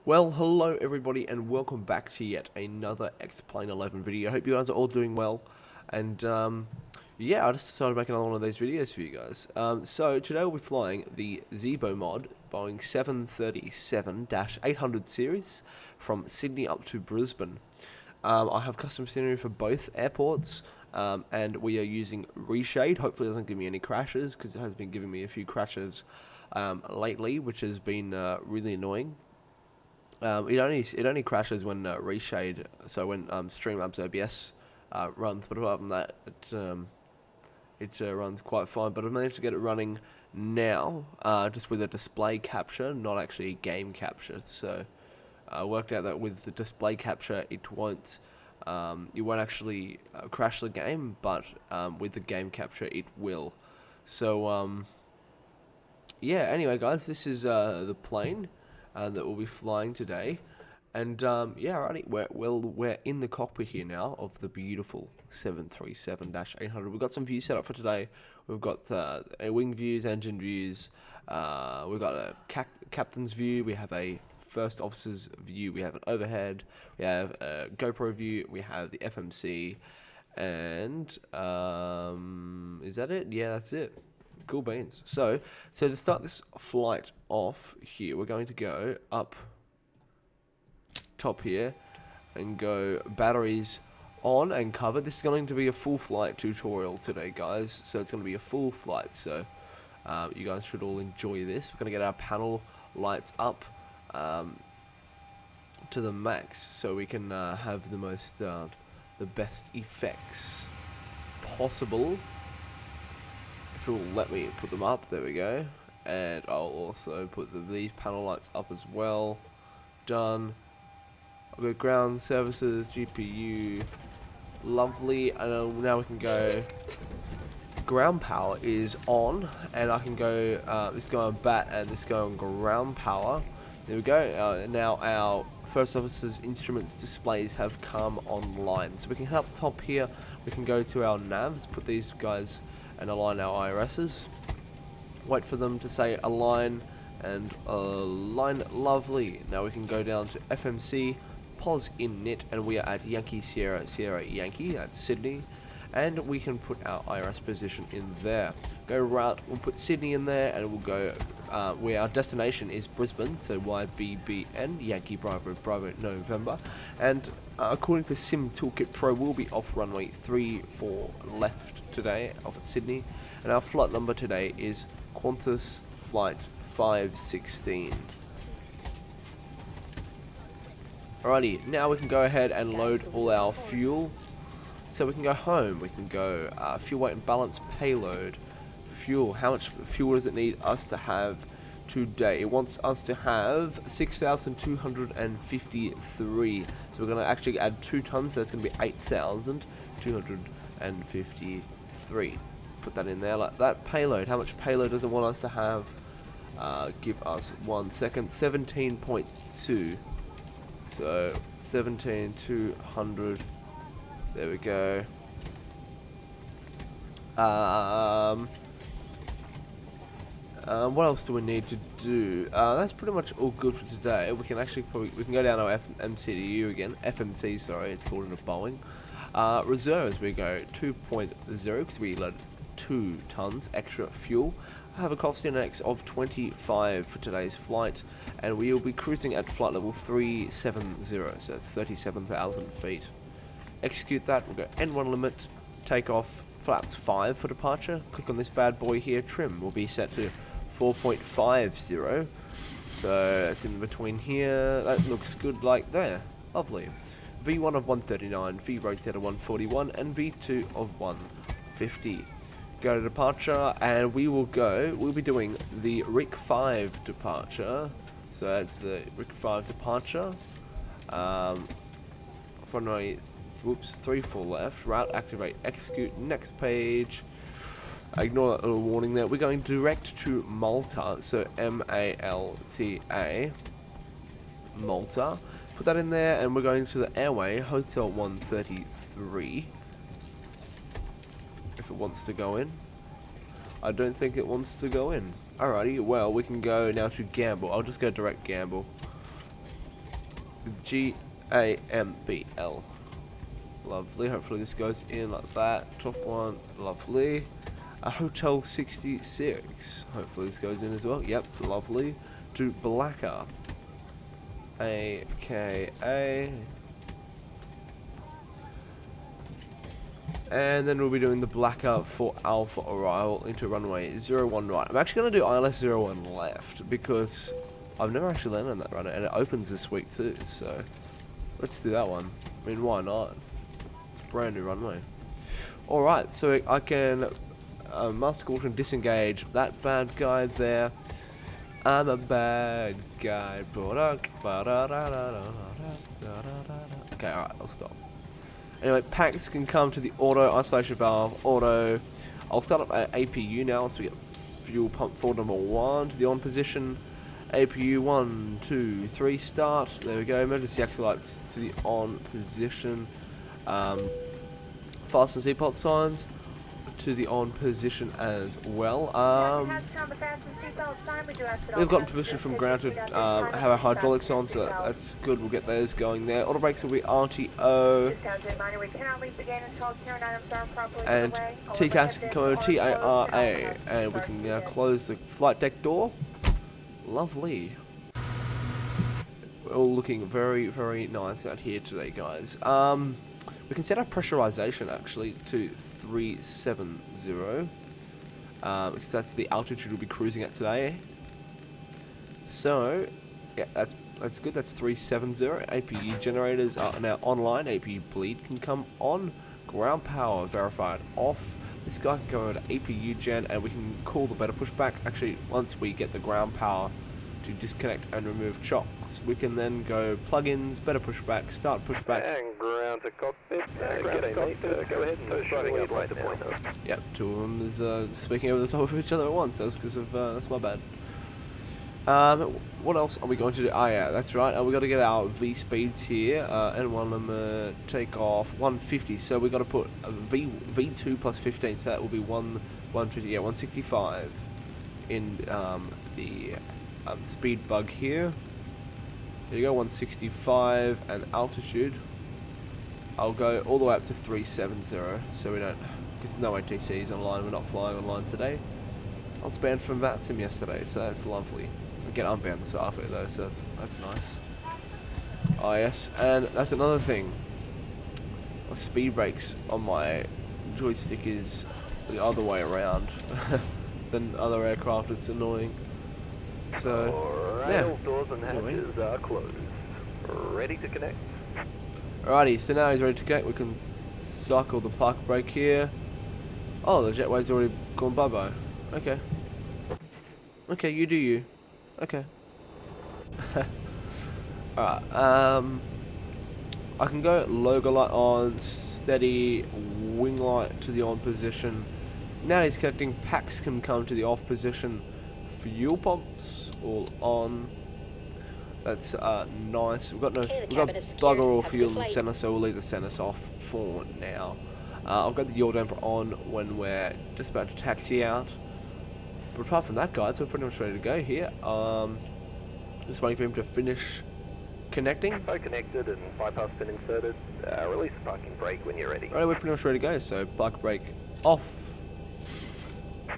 Well, hello everybody and welcome back to yet another X-Plane 11 video. I hope you guys are all doing well, and yeah, I just decided to make another one of these videos for you guys. So today we'll be flying the Zebo mod Boeing 737-800 series from Sydney up to Brisbane. I have custom scenery for both airports, and we are using Reshade. Hopefully it doesn't give me any crashes, because it has been giving me a few crashes lately, which has been really annoying. It only crashes when Reshade, so when Streamlabs OBS runs, but apart from that, it runs quite fine. But I've managed to get it running now, just with a display capture, not actually game capture. So I worked out that with the display capture, it won't actually crash the game, but with the game capture, it will. So yeah. Anyway, guys, this is the plane that we'll be flying today, and yeah, alrighty, we're in the cockpit here now of the beautiful 737-800. We've got some views set up for today. We've got wing views, engine views. We've got a captain's view. We have a first officer's view. We have an overhead. We have a GoPro view. We have the FMC, and is that it? Yeah, that's it. Cool beans. So to start this flight off here, we're going to go up top here and go batteries on and covered. This is going to be a full flight tutorial today, guys. So it's going to be a full flight. So you guys should all enjoy this. We're going to get our panel lights up to the max, so we can have the best effects possible. If it will let me put them up, there we go. And I'll also put these panel lights up as well. Done. I've got ground services, GPU, lovely. And now we can go. Ground power is on, and I can go. This guy on bat and this guy on ground power. There we go. Now our first officer's instruments displays have come online, so we can head up top here. We can go to our navs, put these guys and align our IRSs. Wait for them to say align and align. Lovely. Now we can go down to FMC, pause init, and we are at Yankee Sierra Sierra Yankee. That's Sydney, and we can put our IRS position in there. Go route. We'll put Sydney in there, and we'll go where our destination is Brisbane. So YBBN Yankee Bravo Bravo November, and according to Sim Toolkit Pro, we'll be off runway 34 left today, off at Sydney, and our flight number today is Qantas Flight 516. Alrighty, now we can go ahead and load all our fuel, so we can go home. We can go fuel weight and balance, payload, fuel. How much fuel does it need us to have today? It wants us to have 6,253. So we're going to actually add 2 tons, so that's going to be 8,253. Put that in there like that. Payload. How much payload does it want us to have? Give us 1 second. 17.2. So 17,200. There we go. What else do we need to do? That's pretty much all good for today. We can actually we can go down our MCDU again. FMC, sorry, it's called in a Boeing. Reserves, we go 2.0 because we load 2 tons extra fuel. I have a cost index of 25 for today's flight, and we will be cruising at flight level 370, so that's 37,000 feet. Execute that. We'll go N1 limit, take off, flaps 5 for departure. Click on this bad boy here. Trim will be set to 4.50, so that's in between here. That looks good like there. Lovely. V1 of 139, V rotator 141, and V2 of 150. Go to departure, and we'll be doing the RIC 5 departure. So that's the RIC 5 departure. Runway 34 left, route activate, execute, next page. Ignore that little warning there. We're going direct to Malta, so M-A-L-T-A, Malta. Put that in there, and we're going to the airway, Hotel 133. If it wants to go in. I don't think it wants to go in. Alrighty, well, we can go now to Gamble. I'll just go direct Gamble. GAMBL. Lovely. Hopefully this goes in like that. Top one. Lovely. A Hotel 66. Hopefully this goes in as well. Yep. Lovely. To Blackout. AKA. And then we'll be doing the Blackout for Alpha arrival into Runway 01 right. I'm actually going to do ILS 01 left because I've never actually landed on that runway and it opens this week too, so let's do that one. I mean, why not? It's a brand new runway. Alright, so I can Master Caution disengage that bad guy there. I'm a bad guy. Okay, alright, I'll stop. Anyway, packs can come to the auto isolation valve, auto. I'll start up at APU now, so we get fuel pump 4 number 1 to the on position. APU 1, 2, 3, start. There we go. Emergency exit lights to the on position. Fasten seatbelt signs to the on position as well. We've gotten permission from ground to have our hydraulics on, so that's good. We'll get those going there. Auto brakes will be RTO. And TCAS can come over TARA. And we can close the flight deck door. Lovely. We're all looking very, very nice out here today, guys. We can set our pressurization actually to 370 because that's the altitude we'll be cruising at today. So yeah, that's good. That's 370. APU generators are now online. APU bleed can come on. Ground power verified off. This guy can go to APU gen and we can call the better pushback. Actually, once we get the ground power to disconnect and remove chocks, we can then go plugins, better pushback, start pushback. And ground to cockpit. G'day mate, go ahead and starting up right now. Yep, two of them is speaking over the top of each other at once. That's because of that's my bad. What else are we going to do? Ah, yeah, that's right. We got to get our V speeds here, and one of them take off 150. So we got to put a V2 plus 15. So that will be 150. Yeah, 165 in the speed bug here. There you go, 165, and altitude. I'll go all the way up to 370. So we don't, because no ATCs online. We're not flying online today. I was banned from that sim yesterday, so that's lovely. I get unbanned this after though, so that's nice. Oh yes, and that's another thing. My speed brakes on my joystick is the other way around than other aircraft. It's annoying. So yeah. All doors and hatches are closed. Ready to connect. Alrighty, so now he's ready to connect. We can cycle the park brake here. Oh, the jetway's already gone bye-bye. Okay. Okay, you do you. Okay. Alright, I can go logo light on, steady, wing light to the on position. Now he's connecting, packs can come to the off position. Fuel pumps all on. That's nice. We've got bugger all fuel in the center, so we'll leave the centers off for now. I've got the yaw damper on when we're just about to taxi out. But apart from that, guys, we're pretty much ready to go here. Just waiting for him to finish connecting. So connected and bypass pin inserted. Release the parking brake when you're ready. Right, we're pretty much ready to go. So park brake off.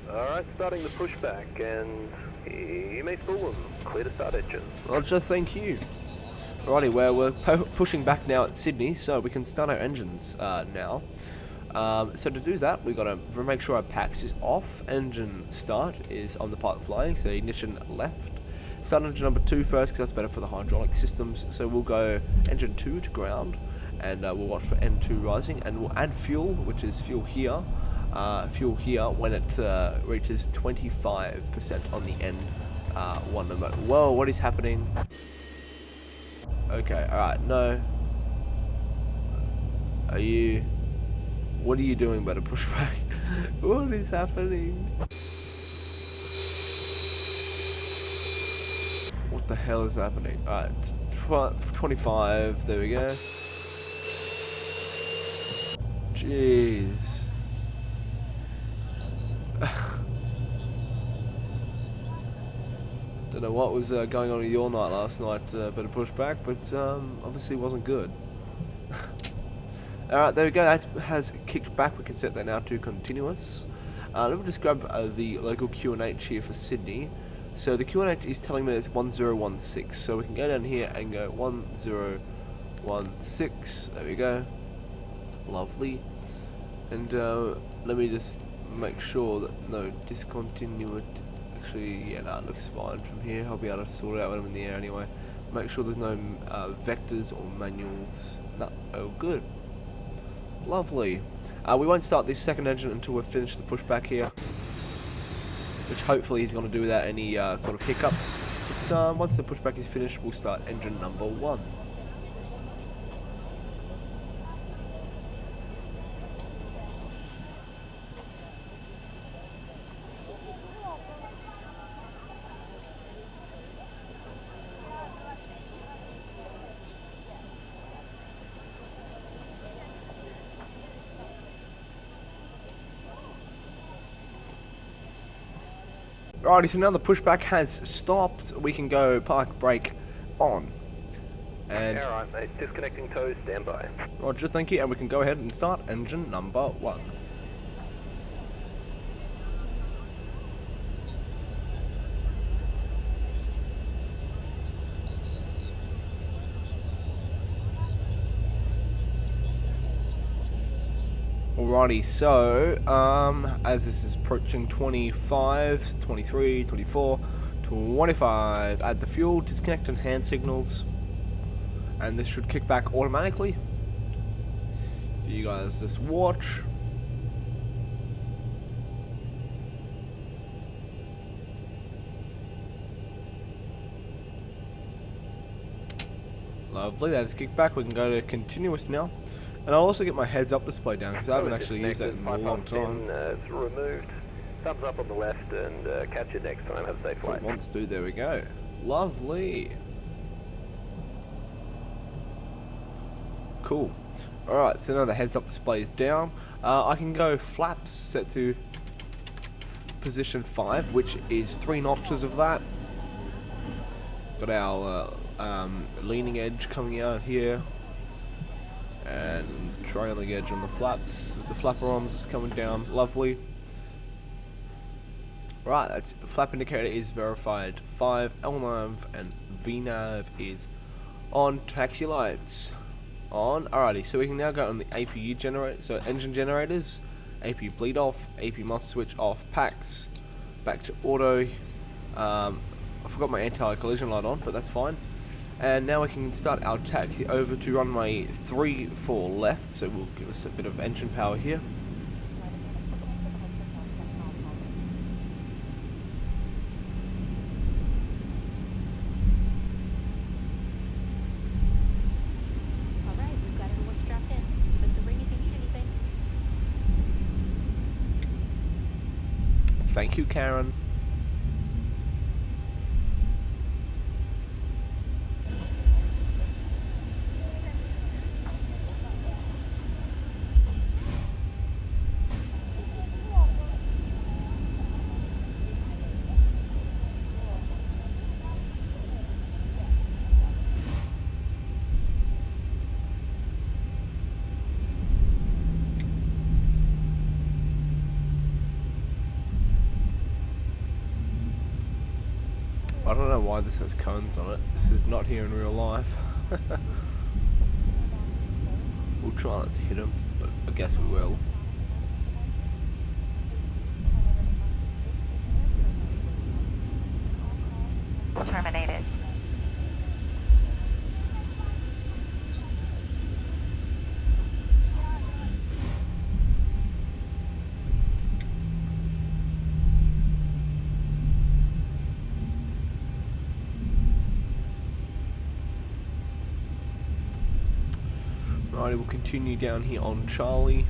Alright, starting the pushback, and you may spool them. Clear to start engine. Roger, thank you. Alrighty, well, we're pushing back now at Sydney, so we can start our engines now. So to do that, we've got to make sure our PAX is off. Engine start is on the pilot flying, so ignition left. Start engine number 2 first, because that's better for the hydraulic systems. So we'll go engine 2 to ground, and we'll watch for N2 rising, and we'll add fuel, which is fuel here. When it reaches 25% on the N1 number. Whoa, what is happening? Okay, alright, no. What are you doing, better pushback? What is happening? What the hell is happening? Alright, 25, there we go. Jeez. Don't know what was going on with your night last night, bit of pushback, but obviously wasn't good. Alright, there we go, that has kicked back. We can set that now to continuous. Let me just grab the local QNH here for Sydney. So the QNH is telling me it's 1016, so we can go down here and go 1016, there we go. Lovely. And let me just make sure that no discontinuity. Actually, yeah, that looks fine from here. I'll be able to sort it out when I'm in the air anyway. Make sure there's no vectors or manuals. No, oh good. Lovely. We won't start this second engine until we've finished the pushback here, which hopefully he's going to do without any sort of hiccups. But once the pushback is finished, we'll start engine number 1. Alrighty, so now the pushback has stopped. We can go park brake on. And Alright, mate. Disconnecting toes, stand by. Roger, thank you. And we can go ahead and start engine number 1. Alrighty, so as this is approaching 25, 23, 24, 25, add the fuel, disconnect and hand signals, and this should kick back automatically. For you guys just watch. Lovely, that is kicked back. We can go to continuous now. And I'll also get my heads-up display down, because I haven't actually used that in a long time. It's removed. Thumbs up on the left, and catch you next time. Have a safe flight. Wants to, there we go. Lovely. Cool. Alright, so now the heads-up display is down. I can go flaps set to position 5, which is 3 notches of that. Got our leaning edge coming out here. And trailing edge on the flaps. The flaperons is coming down. Lovely. Right, that's flap indicator is verified 5, LNAV and VNAV is on. Taxi lights on. Alrighty, so we can now go on the APU generator, so engine generators, APU bleed off, APU must switch off, packs, back to auto. I forgot my anti-collision light on, but that's fine. And now we can start our taxi over to runway 34 left, so we'll give us a bit of engine power here. Alright, we've got everyone strapped in. Give us a ring if you need anything. Thank you, Karen. I don't know why this has cones on it. This is not here in real life. We'll try not to hit him, but I guess we will. Terminated. Righty, we'll continue down here on Charlie.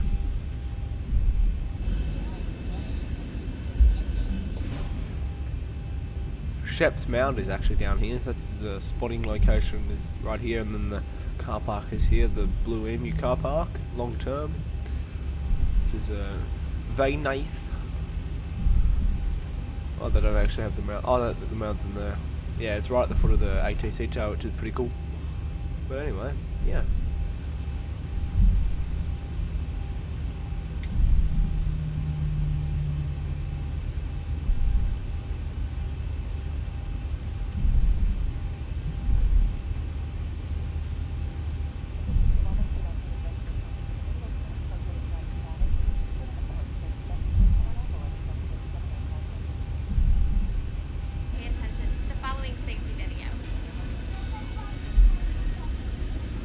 Shep's Mound is actually down here, so that's the spotting location is right here, and then the car park is here, the Blue Emu car park, long term, which is very nice. Oh, they don't actually have the mount. Oh, no, the mount's in there. Yeah, it's right at the foot of the ATC tower, which is pretty cool. But anyway, yeah. Pay attention to the following safety video.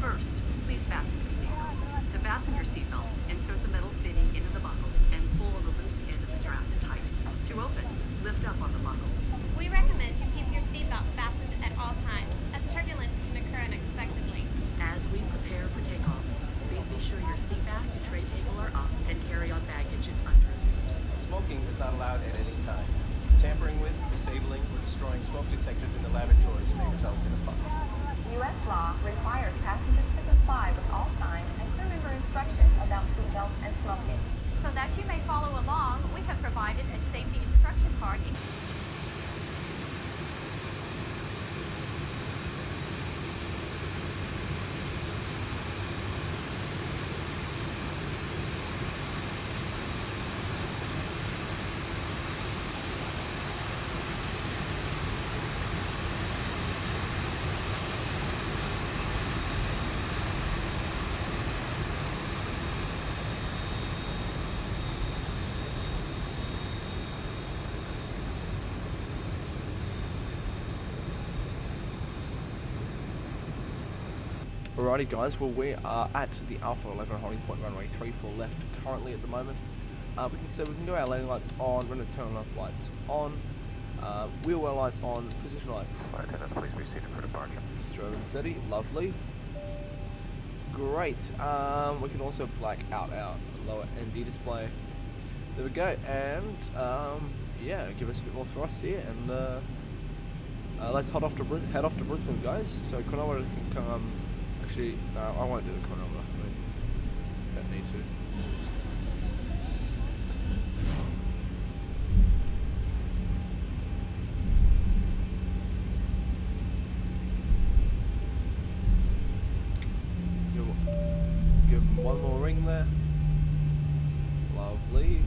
First, please fasten your seatbelt. To fasten your seatbelt, insert the metal fitting into the buckle and pull on the loose end of the strap to tighten. To open, lift up on the buckle. We recommend you keep your seatbelt fastened at all times, as turbulence can occur unexpectedly. As we prepare for takeoff, please be sure your seat back and tray table are up and carry-on baggage is under a seat. Smoking is not allowed at any time. Tampering with, disabling, or destroying smoke detectors in the laboratories may result in a fine. U.S. law requires passengers to comply with all signs and crew member instructions about seatbelts and smoking. So that you may follow along, we have provided a safety instruction card. Alrighty guys, well we are at the Alpha 11 holding point runway 34 left currently at the moment. We can do our landing lights on, we're going to turn off lights on, wheel well lights on, position lights. Flight attendant, please be seated for departure. Strobing and steady, lovely. Great. We can also black out our lower ND display. There we go, and yeah, give us a bit more thrust here, and let's head off to Brisbane, guys. So chronometer can come. Actually, no, I won't do the chronometer. I mean, don't need to. Give him one more ring there. Lovely.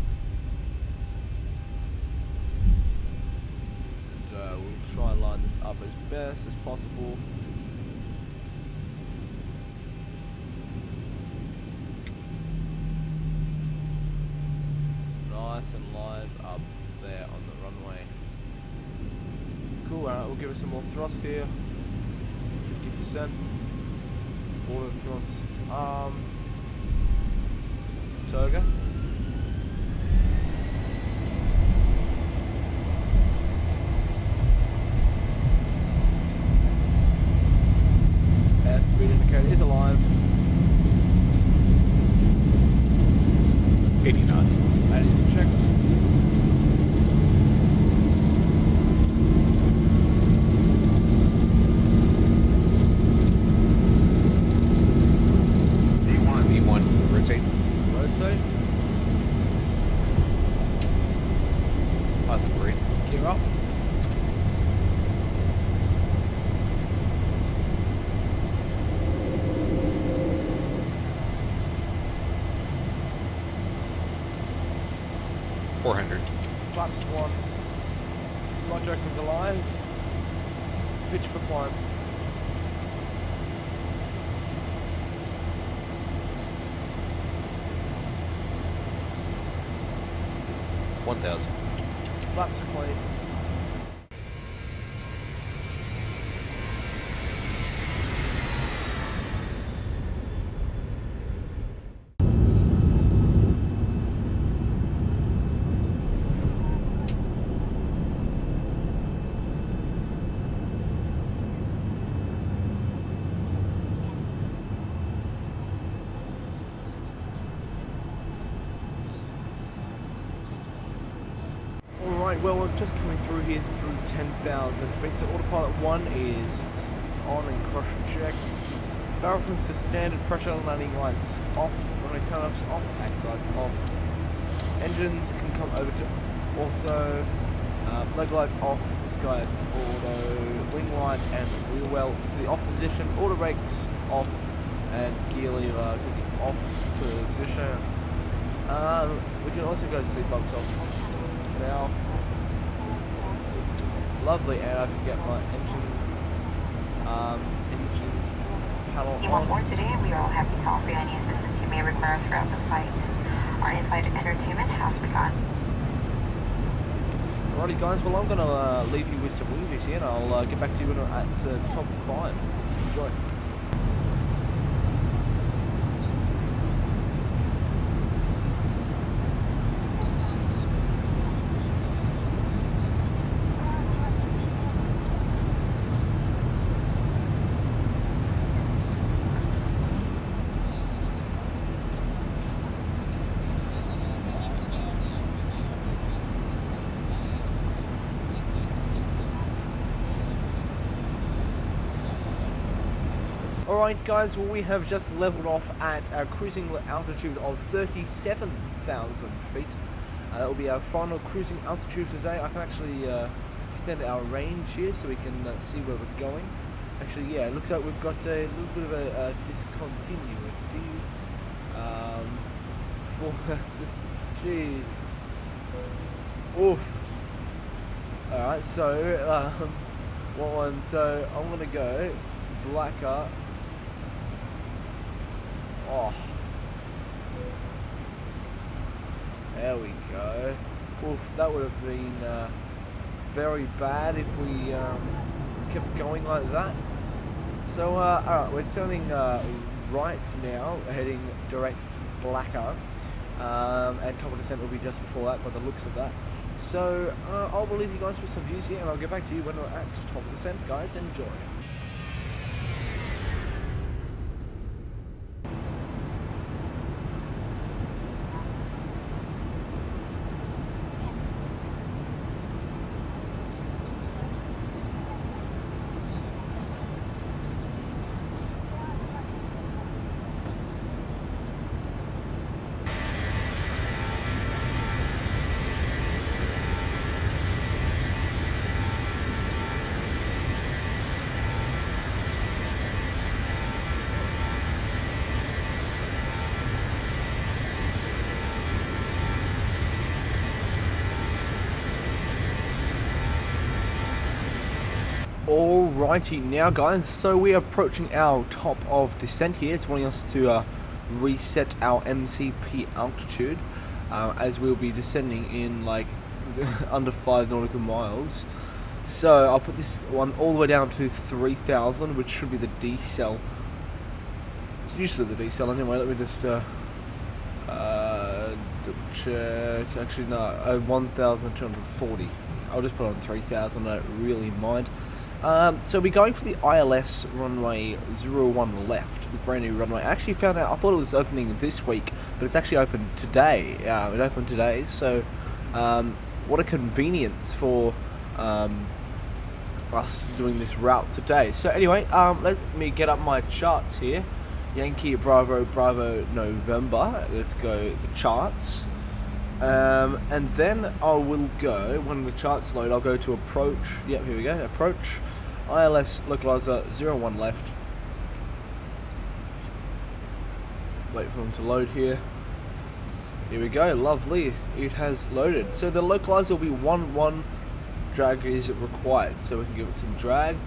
And we'll try and line this up as best as possible. Nice and lined up there on the runway. Cool, alright, we'll give it some more thrust here. 50%. Water thrust. Turga. Airspeed indicator is alive. 80 knots. That is checked. V1, rotate. Rotate. Positive rate. Gear up. Flaps 1. Flight director's alive. Pitch for climb. $1,000. Flaps clean. Well, we're just coming through here through 10,000 feet. So autopilot 1 is on and crush check. Barrel fins to standard, pressure landing lights off, runway turn-offs off, taxi lights off. Engines can come over to auto. Leg lights off, this guy it's auto, wing light and wheel well to the off position, auto brakes off, and gear lever to the off position. We can also go seatbelts off now. Lovely, and I can get my engine panel Team on on. board today, we are all happy to offer you any assistance you may require throughout the flight. Our in-flight entertainment has begun. Alrighty guys, well I'm going to leave you with some movies here and I'll get back to you when I'm at top 5. Enjoy. Alright guys, well we have just leveled off at a cruising altitude of 37,000 feet. That will be our final cruising altitude today. I can actually extend our range here so we can see where we're going. Actually, yeah, it looks like we've got a little bit of a discontinuity. Jeez. Oof. Alright, so, what one? So, I'm gonna go Blackout. Oh. There we go. Oof, that would have been very bad if we kept going like that. So, alright, we're turning right now, heading direct Blackout. And top of descent will be just before that by the looks of that. So, I will leave you guys with some views here and I'll get back to you when we're at top of descent. Guys, enjoy. Alrighty now guys, so we are approaching our top of descent here. It's wanting us to reset our MCP altitude as we'll be descending in like under 5 nautical miles. So I'll put this one all the way down to 3,000, which should be the decel. It's usually the decel anyway. Let me just double check. Actually no, 1,240. I'll just put on 3,000, I don't really mind. So we're going for the ILS runway 01 left, the brand new runway. I actually found out, I thought it was opening this week, but it's actually open today. It opened today, so what a convenience for us doing this route today. So anyway, let me get up my charts here. Yankee Bravo Bravo November. Let's go the charts. And then I will go, when the charts load, I'll go to approach. Yep, here we go, approach. ILS localizer 01 left. Wait for them to load here. Here we go, lovely. It has loaded. So the localizer will be 1-1. Drag is required, so we can give it some drag.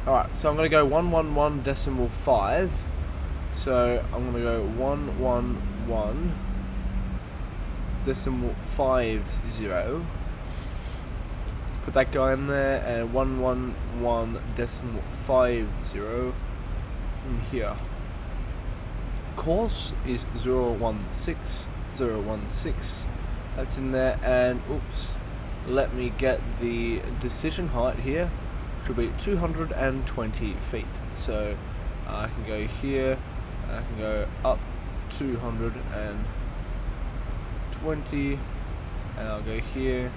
Alright, so I'm going to go 111.5. So I'm going to go 111.50. Put that guy in there, and 111.50 in here. Course is 016. That's in there, and oops, let me get the decision height here, which will be 220 feet. So I can go here, and I can go up 220, and I'll go here.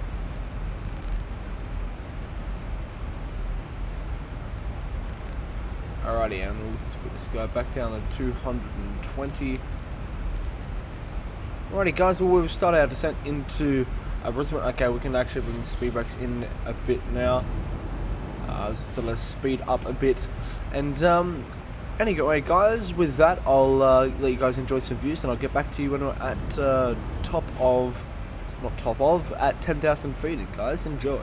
Alrighty, and let's put this guy back down to 220. Alrighty guys, well we've started our descent into Brisbane. Okay, we can actually bring the speed brakes in a bit now. So let's speed up a bit. And anyway guys, with that I'll let you guys enjoy some views and I'll get back to you when we're at at 10,000 feet, guys. Enjoy.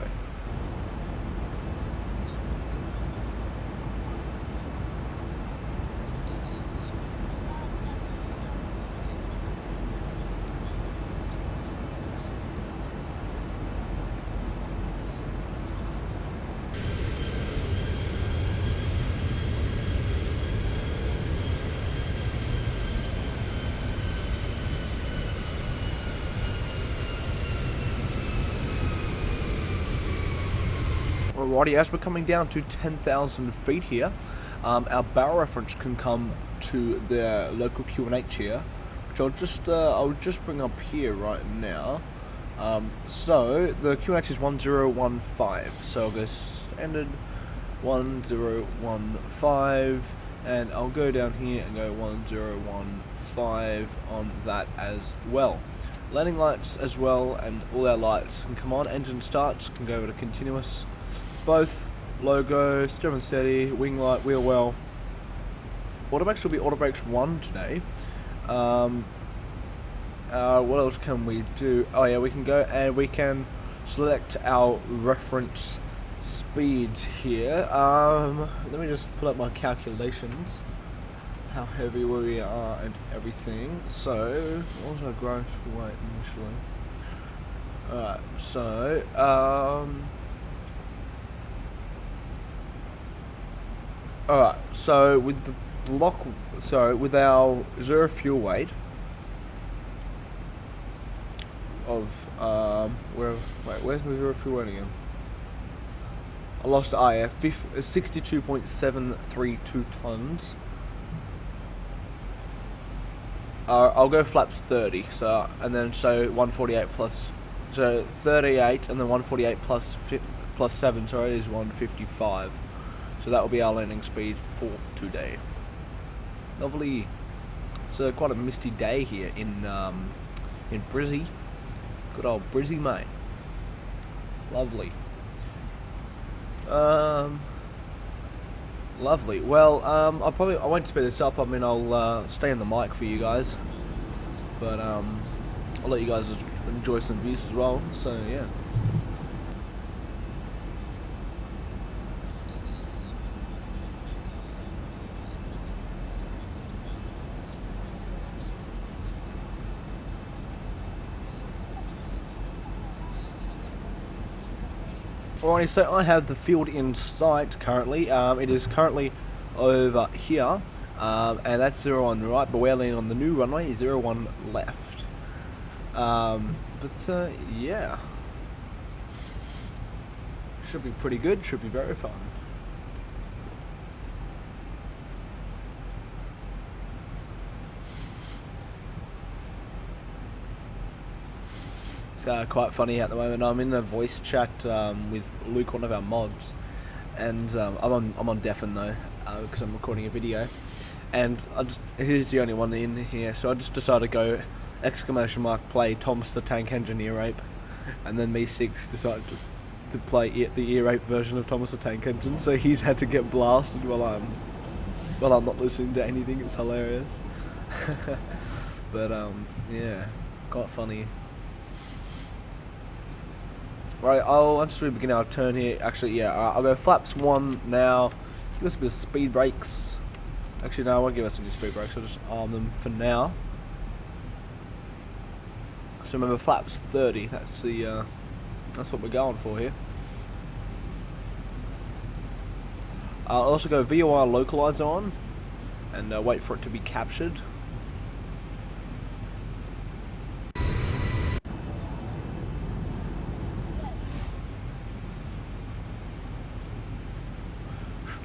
Alrighty, as we're coming down to 10,000 feet here, our barrel reference can come to the local QNH here, which I'll just bring up here right now. So the QNH is 1015, so I'll go standard 1015, and I'll go down here and go 1015 on that as well. Landing lights as well, and all our lights can come on. Engine starts can go over to continuous. Both logo, steering steady, wing light, wheel well. Auto brakes will be auto brakes 1 today. What else can we do? Oh yeah, we can go and we can select our reference speeds here. Let me just pull up my calculations, how heavy we are and everything. So what was our gross weight initially? Alright, so alright, so with the with our zero fuel weight of where's my zero fuel weight again? I lost yeah, 62.732 tons. I'll go flaps 30, so and then 148 plus, so 38 and then 148 plus 7, sorry, is 155. So that will be our landing speed for today. Lovely. It's quite a misty day here in Brizzy. Good old Brizzy, mate. Lovely. Lovely. Well, I won't speed this up. I mean, I'll stay on the mic for you guys, but I'll let you guys enjoy some views as well. So yeah. Alrighty, so I have the field in sight currently. It is currently over here, and that's 01 right, but we're landing on the new runway, 01 left. Yeah. Should be pretty good, should be very fun. It's quite funny at the moment. I'm in a voice chat with Luke, one of our mods, and I'm on deafen though because I'm recording a video, and he's the only one in here, so I just decided to go !play Thomas the Tank Engine ear rape, and then me6 decided to play the ear rape version of Thomas the Tank Engine, so he's had to get blasted while I'm not listening to anything. It's hilarious. But yeah, quite funny. Right, I'll just begin our turn here. Actually, yeah, I'll go flaps 1 now. Give us a bit of speed brakes. Actually, no, I won't give us any speed brakes. I'll just arm them for now. So remember, flaps 30. That's what we're going for here. I'll also go VOR localizer on, and wait for it to be captured.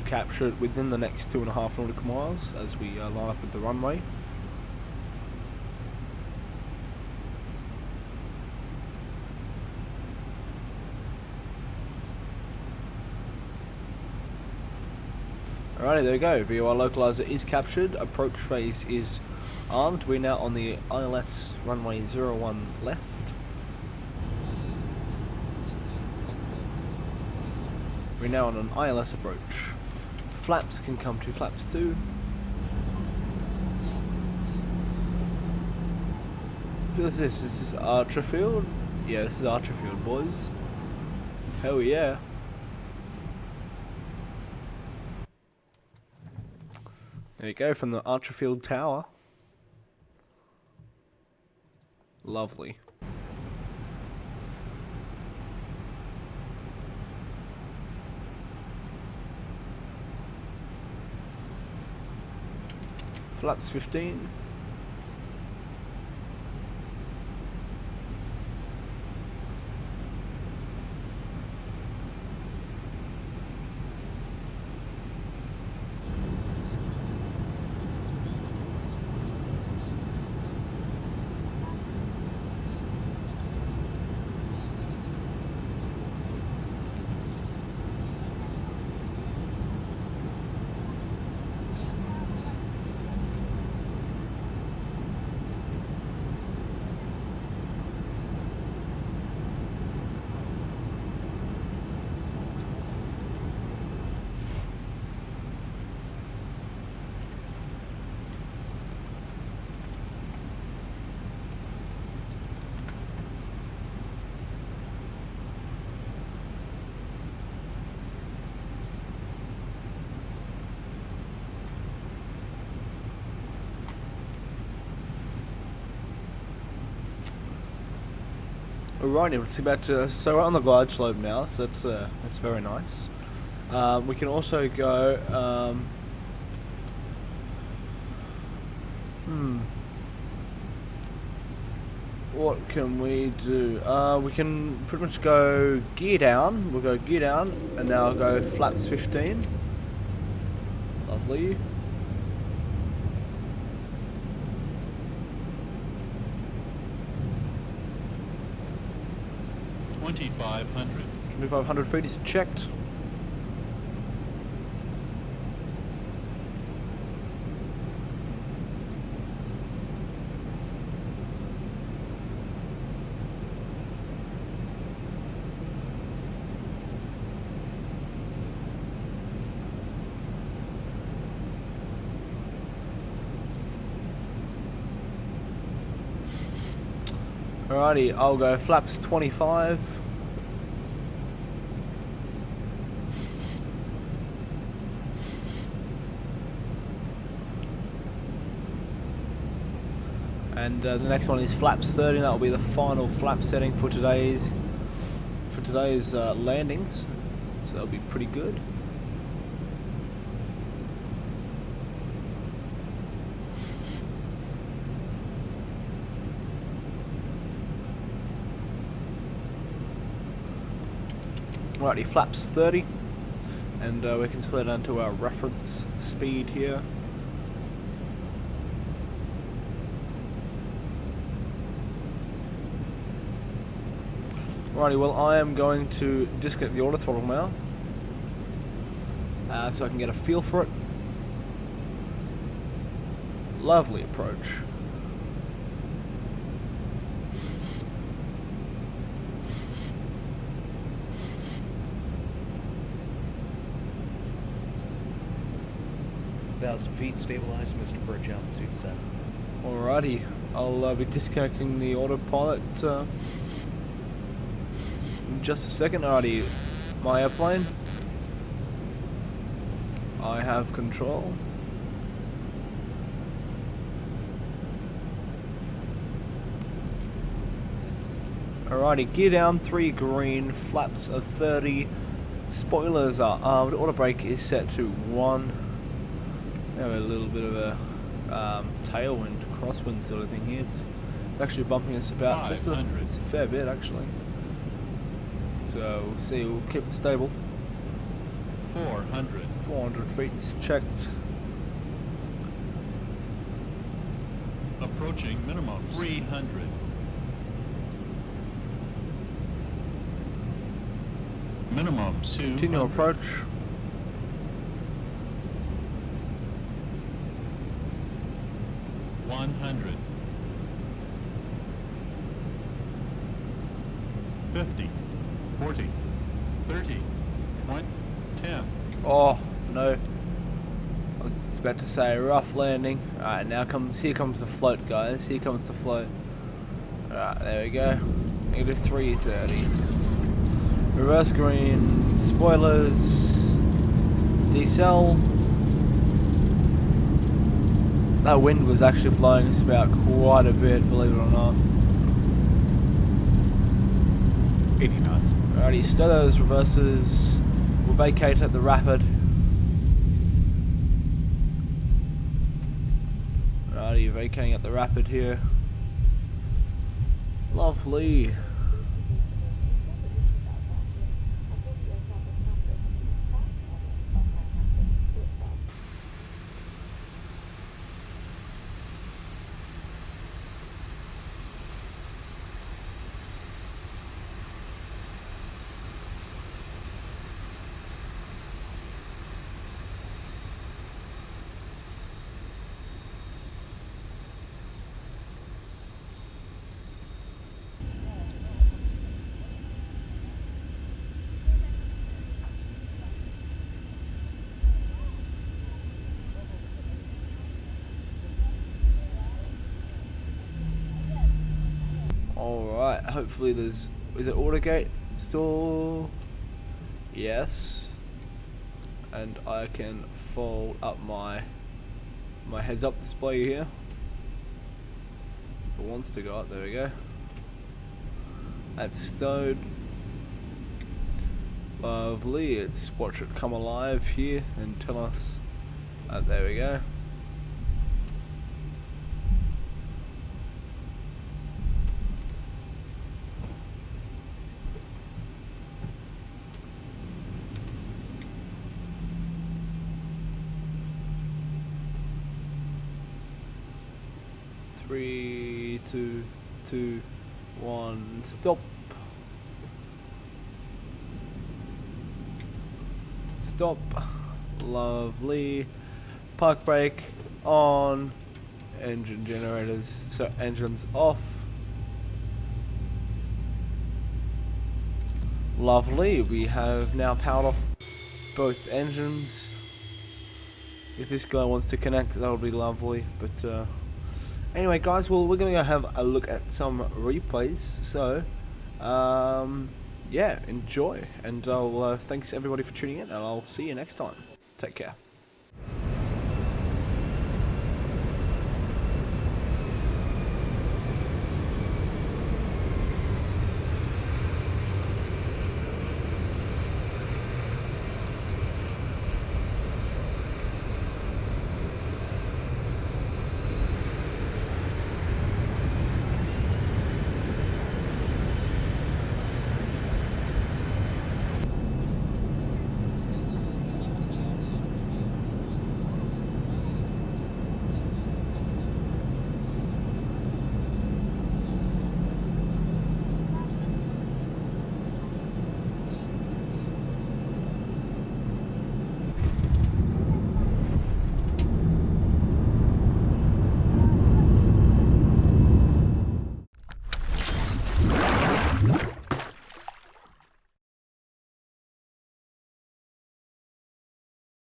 Capture it within the next 2.5 nautical miles as we line up with the runway. Alrighty, there we go. VOR localizer is captured. Approach phase is armed. We're now on the ILS runway 01 left. We're now on an ILS approach. Flaps can come to flaps 2. What is this? This is Archer Field? Yeah, this is Archer Field, boys. Hell yeah. There you go, from the Archer Field Tower. Lovely. Flaps 15. Alrighty, it's about to, so we're on the glide slope now, so that's very nice. We can also go, what can we do? We can pretty much go gear down, we'll go gear down, and now I'll go flaps 15. Lovely. $2,500. 2,500 feet is checked. Alrighty, I'll go flaps 25. And the next one is flaps 30. That will be the final flap setting for today's landings. So that'll be pretty good. Righty, flaps 30, and we can slow down to our reference speed here. Righty, well I am going to disconnect the auto throttle now, so I can get a feel for it. Lovely approach. Feet stabilized, Mr. Birch, altitude set. Alrighty, I'll be disconnecting the autopilot in just a second. Alrighty, my airplane. I have control. Alrighty, gear down, 3 green, flaps are 30, spoilers are armed, auto brake is set to 1. We have a little bit of a tailwind, crosswind sort of thing here. It's actually bumping us about just it's a fair bit actually. So we'll see. We'll keep it stable. 400. 400 feet is checked. Approaching minimum 300. Minimum 200. Continue approach. 100. 50, 40, 30, 20, 10. Oh no! I was just about to say rough landing. Alright, here comes the float, guys. Here comes the float. Alright, there we go. Negative 330. Reverse green. Spoilers. Decel. That wind was actually blowing us about quite a bit, believe it or not. 80 knots. Alrighty, stow those reverses. We'll vacate at the rapid. Alrighty, vacating at the rapid here. Lovely. Alright, hopefully is it Autogate still? Yes. And I can fold up my heads up display here. If it wants to go up, there we go. That's stowed. Lovely, let's watch it come alive here and tell us. There we go. Three, two, 1, stop. Stop. Lovely. Park brake on. Engine generators. So engines off. Lovely. We have now powered off both engines. If this guy wants to connect, that would be lovely. But anyway, guys, well, we're gonna go have a look at some replays. So, yeah, enjoy, and I'll thanks everybody for tuning in, and I'll see you next time. Take care.